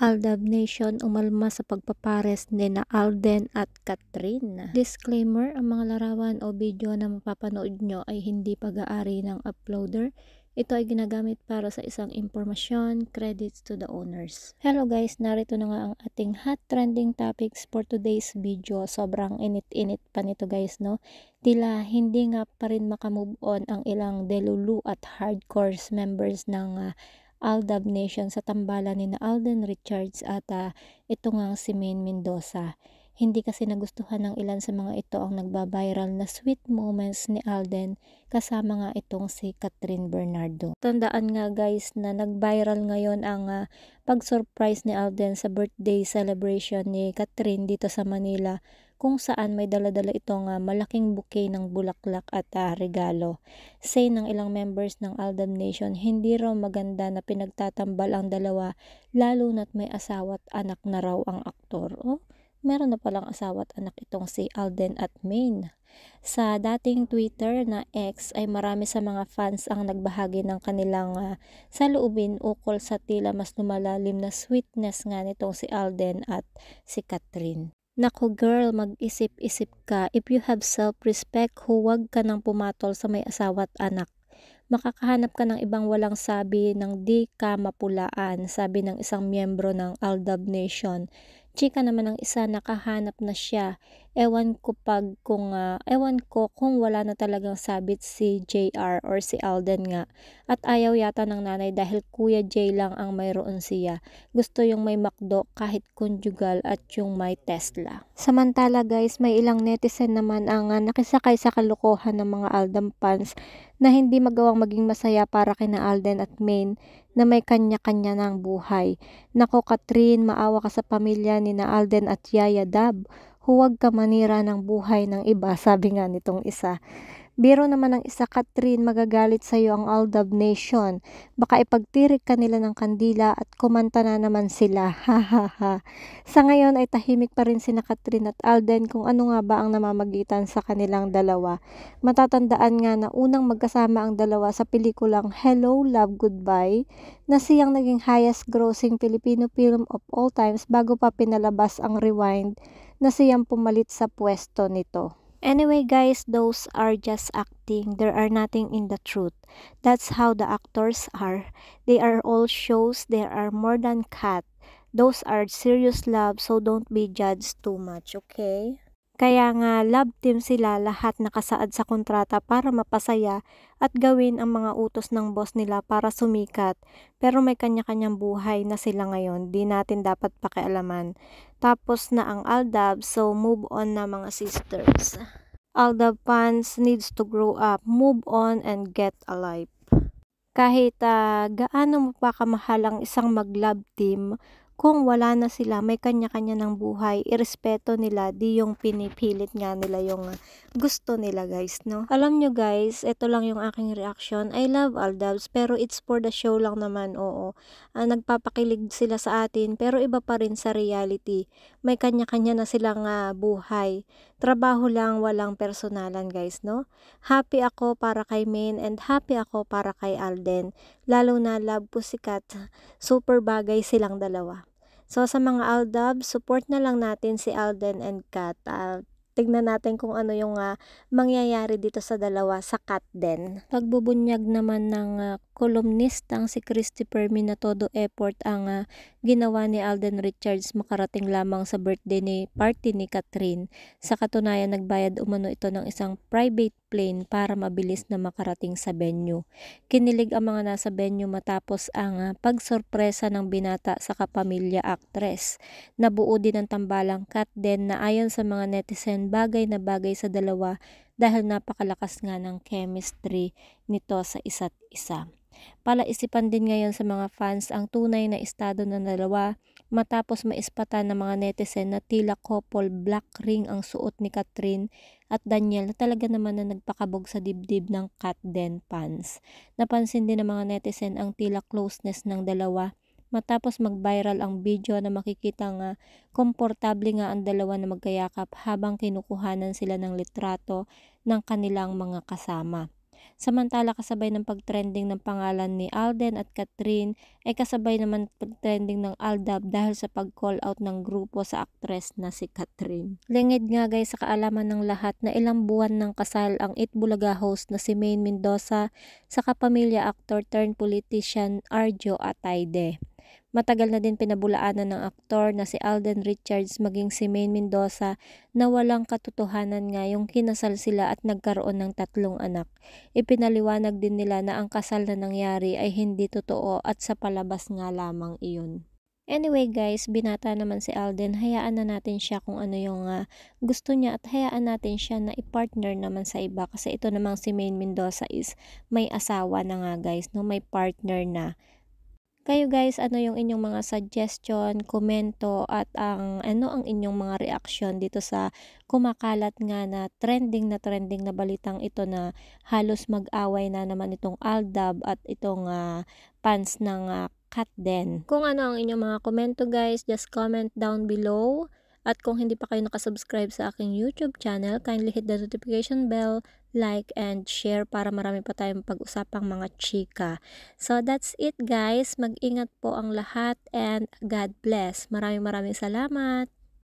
Aldab Nation umalma sa pagpapares ni na Alden at Catherine. Disclaimer, ang mga larawan o video na mapapanood nyo ay hindi pag-aari ng uploader. Ito ay ginagamit para sa isang impormasyon, credits to the owners. Hello guys, narito na nga ang ating hot trending topics for today's video. Sobrang init-init pa nito guys, no? Tila hindi nga pa rin makamove on ang ilang delulu at hardcore members ng Aldab Nation sa tambalan ni na Alden Richards at ito nga si Maine Mendoza. Hindi kasi nagustuhan ng ilan sa mga ito ang nagbabiral na sweet moments ni Alden kasama nga itong si Catherine Bernardo. Tandaan nga guys na nag-viral ngayon ang pag-surprise ni Alden sa birthday celebration ni Catherine dito sa Manila, kung saan may dala-dala itong malaking bouquet ng bulaklak at regalo. Say ng ilang members ng Aldab Nation, hindi raw maganda na pinagtatambal ang dalawa, lalo na't may asawa at anak na raw ang aktor. Oh, meron na palang asawa at anak itong si Alden at Maine. Sa dating Twitter na X ay marami sa mga fans ang nagbahagi ng kanilang saloobin ukol sa tila mas lumalalim na sweetness nga nitong si Alden at si Catherine. Naku girl, mag-isip-isip ka. If you have self-respect, huwag ka nang pumatol sa may asawa at anak. Makakahanap ka ng ibang walang sabi ng di ka mapulaan, sabi ng isang miyembro ng Aldab Nation. Chika naman ng isa, nakahanap na siya. Ewan ko kung wala na talagang sabit si JR or si Alden nga. At ayaw yata ng nanay dahil Kuya J lang ang mayroon siya. Gusto yung may McDo kahit conjugal at yung may Tesla. Samantala guys, may ilang netizen naman ang nakisakay sa kalokohan ng mga Aldam fans na hindi magawang maging masaya para kina Alden at Maine na may kanya-kanya ng buhay. Nako Catherine, maawa ka sa pamilya ni na Alden at Yaya Dab. Huwag ka manira ng buhay ng iba, sabi nga nitong isa. Biro naman ng isa, Catherine, magagalit sa iyo ang Aldab Nation. Baka ipagtirik ka nila ng kandila at kumanta na naman sila. Ha. Sa ngayon ay tahimik pa rin sina Catherine at Alden kung ano nga ba ang namamagitan sa kanilang dalawa. Matatandaan nga na unang magkasama ang dalawa sa pelikulang Hello, Love, Goodbye na siyang naging highest grossing Filipino film of all times bago pa pinalabas ang Rewind na siyang pumalit sa pwesto nito. Anyway guys, those are just acting. There are nothing in the truth. That's how the actors are. They are all shows. There are more than cat. Those are serious love, so don't be judged too much, okay? Kaya nga love team sila, lahat nakasaad sa kontrata para mapasaya at gawin ang mga utos ng boss nila para sumikat. Pero may kanya-kanyang buhay na sila ngayon, di natin dapat pakialaman. Tapos na ang Aldab, so move on na mga sisters. Aldab fans needs to grow up, move on and get a life. Kahit gaano mo pa kamahal ang isang mag-love team, kung wala na sila, may kanya-kanya ng buhay, irespeto nila, di yung pinipilit nga nila yung gusto nila guys, no? Alam nyo guys, ito lang yung aking reaction. I love Aldabs, pero it's for the show lang naman, oo. Nagpapakilig sila sa atin, pero iba pa rin sa reality. May kanya-kanya na silang buhay. Trabaho lang, walang personalan guys, no? Happy ako para kay Maine and happy ako para kay Alden. Lalo na love Pussycat, super bagay silang dalawa. So sa mga Aldab, support na lang natin si Alden and Kat. Tignan natin kung ano yung mangyayari dito sa dalawa sa Kat din. Pagbubunyag naman ng kolumnistang si Christopher Minatodo effort ang ginawa ni Alden Richards makarating lamang sa birthday party ni Catherine. Sa katunayan, nagbayad umano ito ng isang private plane para mabilis na makarating sa venue. Kinilig ang mga nasa venue matapos ang pagsorpresa ng binata sa kapamilya actress. Nabuo din ang tambalang Kat din na ayon sa mga netizen bagay na bagay sa dalawa dahil napakalakas nga ng chemistry nito sa isa't isa. Palaisipan din ngayon sa mga fans ang tunay na estado ng dalawa matapos maispatan ng mga netizen na tila couple black ring ang suot ni Catherine at Daniel na talaga naman na nagpakabog sa dibdib ng Kat Den fans. Napansin din ng mga netizen ang tila closeness ng dalawa matapos mag-viral ang video na makikita nga komportable nga ang dalawa na magkayakap habang kinukuhanan sila ng litrato ng kanilang mga kasama. Samantala kasabay ng pagtrending ng pangalan ni Alden at Catherine ay kasabay naman pagtrending ng Aldab dahil sa pag-call out ng grupo sa aktres na si Catherine. Lingid nga guys sa kaalaman ng lahat na ilang buwan ng kasal ang Itbulaga host na si Maine Mendoza sa kapamilya actor turned politician Arjo Atayde. Matagal na din pinabulaanan ng aktor na si Alden Richards maging si Maine Mendoza na walang katotohanan nga yung kinasal sila at nagkaroon ng 3 anak. Ipinaliwanag din nila na ang kasal na nangyari ay hindi totoo at sa palabas nga lamang iyon. Anyway guys, binata naman si Alden, hayaan na natin siya kung ano yung gusto niya at hayaan natin siya na i-partner naman sa iba kasi ito namang si Maine Mendoza is may asawa na nga guys, no? May partner na. Kayo guys, ano yung inyong mga suggestion, komento at ang inyong mga reaksyon dito sa kumakalat nga na trending na balitang ito na halos mag-away na naman itong Aldab at itong fans ng Katden. Kung ano ang inyong mga komento guys, just comment down below. At kung hindi pa kayo nakasubscribe sa aking YouTube channel, kindly hit the notification bell, like, and share para marami pa tayong pag-usapang mga chika. So that's it guys. Mag-ingat po ang lahat and God bless. Maraming salamat.